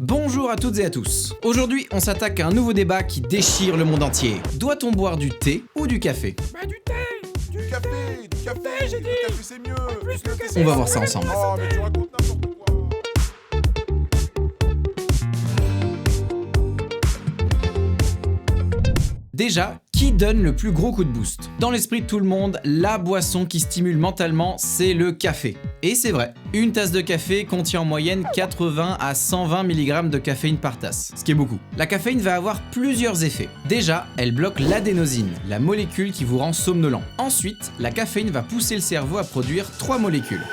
Bonjour à toutes et à tous. Aujourd'hui, on s'attaque à un nouveau débat qui déchire le monde entier. Doit-on boire du thé ou du café? Bah du thé. Du café, j'ai dit. le café c'est mieux. Plus le café. On va voir ça ensemble. Oh mais tu racontes n'importe quoi. Déjà, qui donne le plus gros coup de boost? Dans l'esprit de tout le monde, la boisson qui stimule mentalement, c'est le café. Et c'est vrai, une tasse de café contient en moyenne 80 à 120 mg de caféine par tasse, ce qui est beaucoup. La caféine va avoir plusieurs effets. Déjà, elle bloque l'adénosine, la molécule qui vous rend somnolent. Ensuite, la caféine va pousser le cerveau à produire 3 molécules.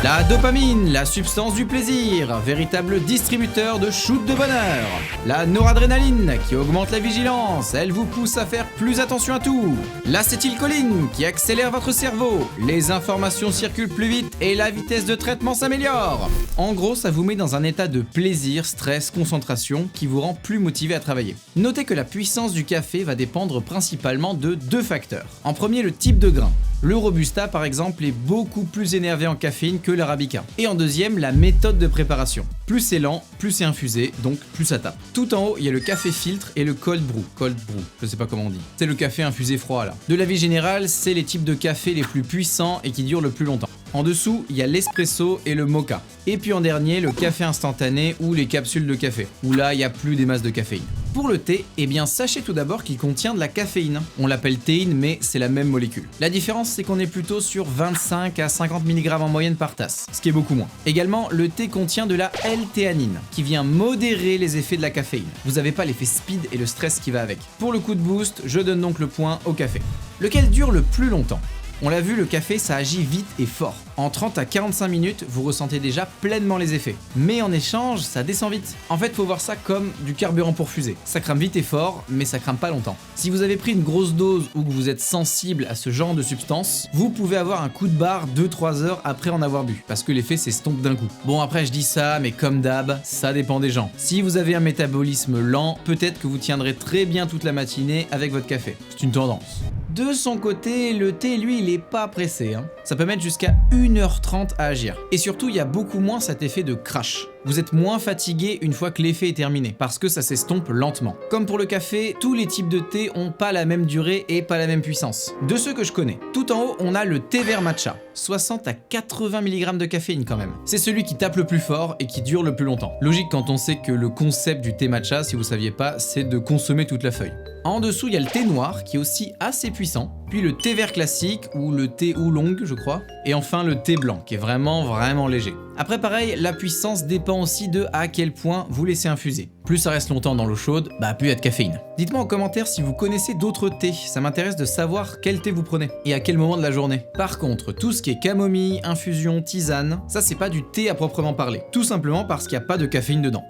La dopamine, la substance du plaisir, véritable distributeur de shoot de bonheur. La noradrénaline, qui augmente la vigilance, elle vous pousse à faire plus attention à tout. L'acétylcholine, qui accélère votre cerveau, les informations circulent plus vite et la vitesse de traitement s'améliore. En gros, ça vous met dans un état de plaisir, stress, concentration, qui vous rend plus motivé à travailler. Notez que la puissance du café va dépendre principalement de 2 facteurs. En premier, le type de grain. Le Robusta par exemple est beaucoup plus énervé en caféine que l'Arabica. Et en deuxième, la méthode de préparation. Plus c'est lent, plus c'est infusé, donc plus ça tape. Tout en haut, il y a le café filtre et le cold brew. Cold brew, je sais pas comment on dit. C'est le café infusé froid là. De l'avis général, c'est les types de café les plus puissants et qui durent le plus longtemps. En dessous, il y a l'espresso et le mocha. Et puis en dernier, le café instantané ou les capsules de café, où là, il n'y a plus des masses de caféine. Pour le thé, eh bien sachez tout d'abord qu'il contient de la caféine. On l'appelle théine, mais c'est la même molécule. La différence, c'est qu'on est plutôt sur 25 à 50 mg en moyenne par tasse, ce qui est beaucoup moins. Également, le thé contient de la L-théanine, qui vient modérer les effets de la caféine. Vous n'avez pas l'effet speed et le stress qui va avec. Pour le coup de boost, je donne donc le point au café. Lequel dure le plus longtemps? On l'a vu, le café ça agit vite et fort. En 30 à 45 minutes, vous ressentez déjà pleinement les effets. Mais en échange, ça descend vite. En fait, faut voir ça comme du carburant pour fusée. Ça crame vite et fort, mais ça crame pas longtemps. Si vous avez pris une grosse dose ou que vous êtes sensible à ce genre de substance, vous pouvez avoir un coup de barre 2-3 heures après en avoir bu, parce que l'effet s'estompe d'un coup. Bon après je dis ça, mais comme d'hab, ça dépend des gens. Si vous avez un métabolisme lent, peut-être que vous tiendrez très bien toute la matinée avec votre café. C'est une tendance. De son côté, le thé, lui, il est pas pressé. Ça peut mettre jusqu'à 1h30 à agir. Et surtout, il y a beaucoup moins cet effet de crash. Vous êtes moins fatigué une fois que l'effet est terminé, parce que ça s'estompe lentement. Comme pour le café, tous les types de thé ont pas la même durée et pas la même puissance. De ceux que je connais. Tout en haut, on a le thé vert matcha. 60 à 80 mg de caféine quand même. C'est celui qui tape le plus fort et qui dure le plus longtemps. Logique quand on sait que le concept du thé matcha, si vous saviez pas, c'est de consommer toute la feuille. En dessous, il y a le thé noir qui est aussi assez puissant, puis le thé vert classique ou le thé oolong, je crois, et enfin le thé blanc qui est vraiment léger. Après pareil, la puissance dépend aussi de à quel point vous laissez infuser. Plus ça reste longtemps dans l'eau chaude, plus il y a de caféine. Dites-moi en commentaire si vous connaissez d'autres thés, ça m'intéresse de savoir quel thé vous prenez et à quel moment de la journée. Par contre, tout ce qui est camomille, infusion, tisane, ça c'est pas du thé à proprement parler, tout simplement parce qu'il n'y a pas de caféine dedans.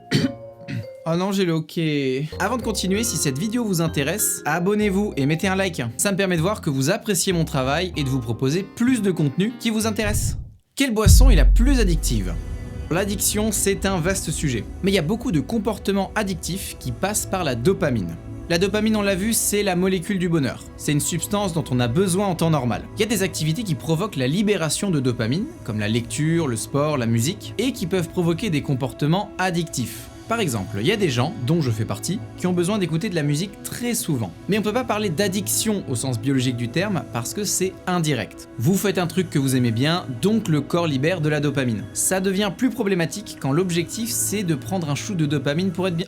Oh non, j'ai le hockey. Avant de continuer, si cette vidéo vous intéresse, abonnez-vous et mettez un like. Ça me permet de voir que vous appréciez mon travail et de vous proposer plus de contenu qui vous intéresse. Quelle boisson est la plus addictive? L'addiction, c'est un vaste sujet. Mais il y a beaucoup de comportements addictifs qui passent par la dopamine. La dopamine, on l'a vu, c'est la molécule du bonheur. C'est une substance dont on a besoin en temps normal. Il y a des activités qui provoquent la libération de dopamine, comme la lecture, le sport, la musique, et qui peuvent provoquer des comportements addictifs. Par exemple, il y a des gens, dont je fais partie, qui ont besoin d'écouter de la musique très souvent. Mais on peut pas parler d'addiction au sens biologique du terme parce que c'est indirect. Vous faites un truc que vous aimez bien, donc le corps libère de la dopamine. Ça devient plus problématique quand l'objectif c'est de prendre un shoot de dopamine pour être bien...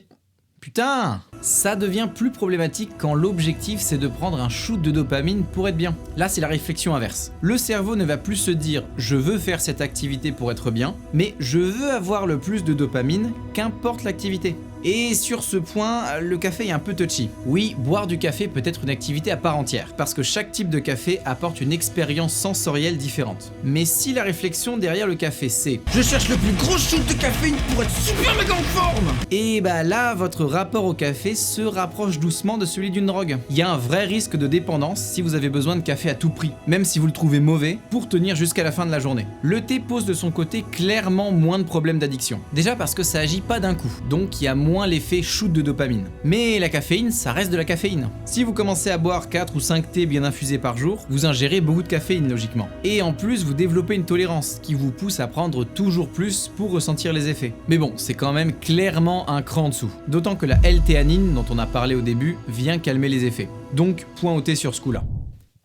Putain! Ça devient plus problématique quand l'objectif c'est de prendre un shoot de dopamine pour être bien. Là c'est la réflexion inverse. Le cerveau ne va plus se dire je veux faire cette activité pour être bien, mais je veux avoir le plus de dopamine, qu'importe l'activité. Et sur ce point, le café est un peu touchy. Oui, boire du café peut être une activité à part entière, parce que chaque type de café apporte une expérience sensorielle différente. Mais si la réflexion derrière le café c'est « Je cherche le plus gros shoot de caféine pour être super méga en forme !» Et là, votre rapport au café se rapproche doucement de celui d'une drogue. Il y a un vrai risque de dépendance si vous avez besoin de café à tout prix, même si vous le trouvez mauvais, pour tenir jusqu'à la fin de la journée. Le thé pose de son côté clairement moins de problèmes d'addiction. Déjà parce que ça agit pas d'un coup, donc il y a moins l'effet shoot de dopamine. Mais la caféine, ça reste de la caféine. Si vous commencez à boire 4 ou 5 thés bien infusés par jour, vous ingérez beaucoup de caféine logiquement. Et en plus, vous développez une tolérance qui vous pousse à prendre toujours plus pour ressentir les effets. Mais bon, c'est quand même clairement un cran en dessous. D'autant que la L-théanine, dont on a parlé au début, vient calmer les effets. Donc, point au thé sur ce coup-là.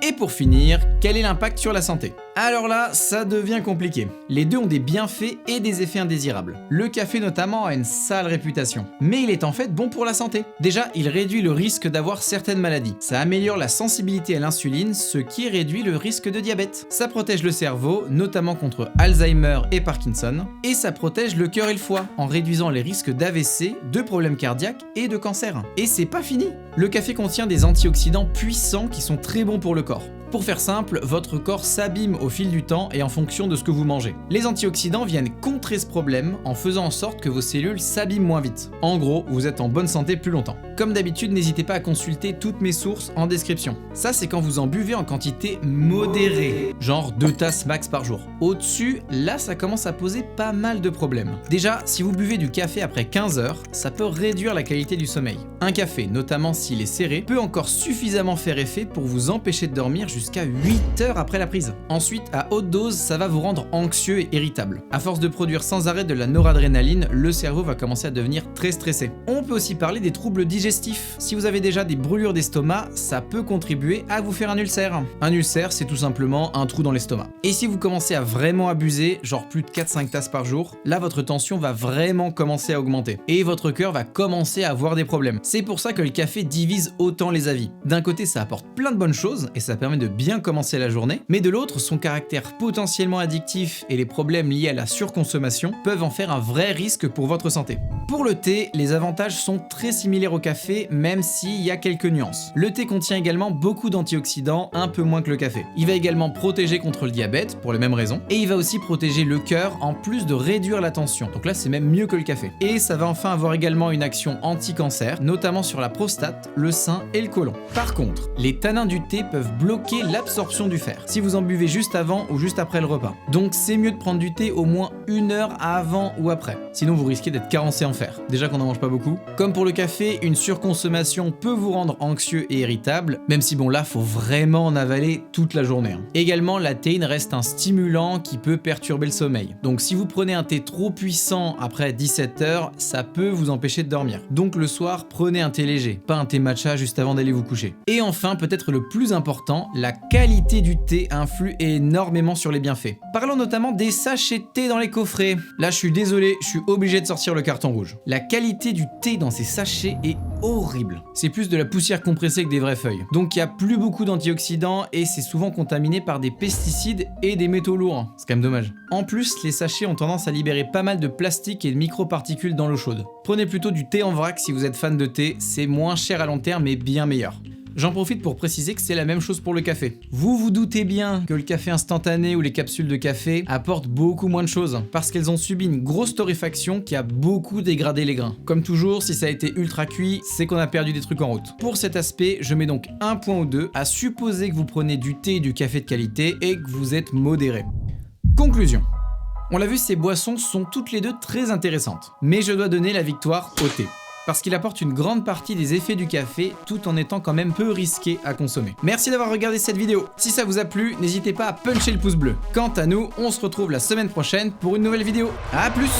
Et pour finir, quel est l'impact sur la santé? Alors là, ça devient compliqué. Les deux ont des bienfaits et des effets indésirables. Le café notamment a une sale réputation, mais il est en fait bon pour la santé. Déjà, il réduit le risque d'avoir certaines maladies. Ça améliore la sensibilité à l'insuline, ce qui réduit le risque de diabète. Ça protège le cerveau, notamment contre Alzheimer et Parkinson. Et ça protège le cœur et le foie, en réduisant les risques d'AVC, de problèmes cardiaques et de cancer. Et c'est pas fini. Le café contient des antioxydants puissants qui sont très bons pour le corps. Pour faire simple, votre corps s'abîme au fil du temps et en fonction de ce que vous mangez. Les antioxydants viennent contrer ce problème en faisant en sorte que vos cellules s'abîment moins vite. En gros, vous êtes en bonne santé plus longtemps. Comme d'habitude, n'hésitez pas à consulter toutes mes sources en description. Ça, c'est quand vous en buvez en quantité modérée, genre 2 tasses max par jour. Au-dessus, là, ça commence à poser pas mal de problèmes. Déjà, si vous buvez du café après 15 heures, ça peut réduire la qualité du sommeil. Un café, notamment s'il est serré, peut encore suffisamment faire effet pour vous empêcher de dormir jusqu'à 8 heures après la prise. Ensuite, à haute dose, ça va vous rendre anxieux et irritable. À force de produire sans arrêt de la noradrénaline, le cerveau va commencer à devenir très stressé. On peut aussi parler des troubles digestifs. Si vous avez déjà des brûlures d'estomac, ça peut contribuer à vous faire un ulcère. Un ulcère, c'est tout simplement un trou dans l'estomac. Et si vous commencez à vraiment abuser, genre plus de 4-5 tasses par jour, là votre tension va vraiment commencer à augmenter. Et votre cœur va commencer à avoir des problèmes. C'est pour ça que le café divise autant les avis. D'un côté, ça apporte plein de bonnes choses et ça permet de bien commencer la journée, mais de l'autre, son caractère potentiellement addictif et les problèmes liés à la surconsommation peuvent en faire un vrai risque pour votre santé. Pour le thé, les avantages sont très similaires au café, même s'il y a quelques nuances. Le thé contient également beaucoup d'antioxydants, un peu moins que le café. Il va également protéger contre le diabète, pour les mêmes raisons, et il va aussi protéger le cœur en plus de réduire la tension. Donc là, c'est même mieux que le café. Et ça va enfin avoir également une action anti-cancer, notamment sur la prostate, le sein et le côlon. Par contre, les tanins du thé peuvent bloquer l'absorption du fer, si vous en buvez juste avant ou juste après le repas. Donc c'est mieux de prendre du thé au moins 1 heure avant ou après, sinon vous risquez d'être carencé en fer. Déjà qu'on n'en mange pas beaucoup. Comme pour le café, une surconsommation peut vous rendre anxieux et irritable, même si bon là, faut vraiment en avaler toute la journée. Également, la théine reste un stimulant qui peut perturber le sommeil. Donc si vous prenez un thé trop puissant après 17 heures, ça peut vous empêcher de dormir. Donc le soir, prenez un thé léger, pas un thé matcha juste avant d'aller vous coucher. Et enfin, peut-être le plus important, la qualité du thé influe énormément sur les bienfaits. Parlons notamment des sachets de thé dans les coffrets. Là, je suis désolé, je suis obligé de sortir le carton rouge. La qualité du thé dans ces sachets est horrible. C'est plus de la poussière compressée que des vraies feuilles. Donc il n'y a plus beaucoup d'antioxydants et c'est souvent contaminé par des pesticides et des métaux lourds. C'est quand même dommage. En plus, les sachets ont tendance à libérer pas mal de plastique et de microparticules dans l'eau chaude. Prenez plutôt du thé en vrac si vous êtes fan de thé, c'est moins cher à long terme et bien meilleur. J'en profite pour préciser que c'est la même chose pour le café. Vous vous doutez bien que le café instantané ou les capsules de café apportent beaucoup moins de choses, parce qu'elles ont subi une grosse torréfaction qui a beaucoup dégradé les grains. Comme toujours, si ça a été ultra cuit, c'est qu'on a perdu des trucs en route. Pour cet aspect, je mets donc un point ou deux à supposer que vous prenez du thé et du café de qualité et que vous êtes modéré. Conclusion. On l'a vu, ces boissons sont toutes les deux très intéressantes, mais je dois donner la victoire au thé. Parce qu'il apporte une grande partie des effets du café tout en étant quand même peu risqué à consommer. Merci d'avoir regardé cette vidéo. Si ça vous a plu, n'hésitez pas à puncher le pouce bleu. Quant à nous, on se retrouve la semaine prochaine pour une nouvelle vidéo. A plus!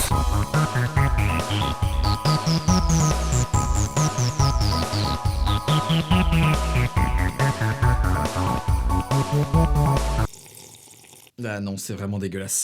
Ah non, c'est vraiment dégueulasse.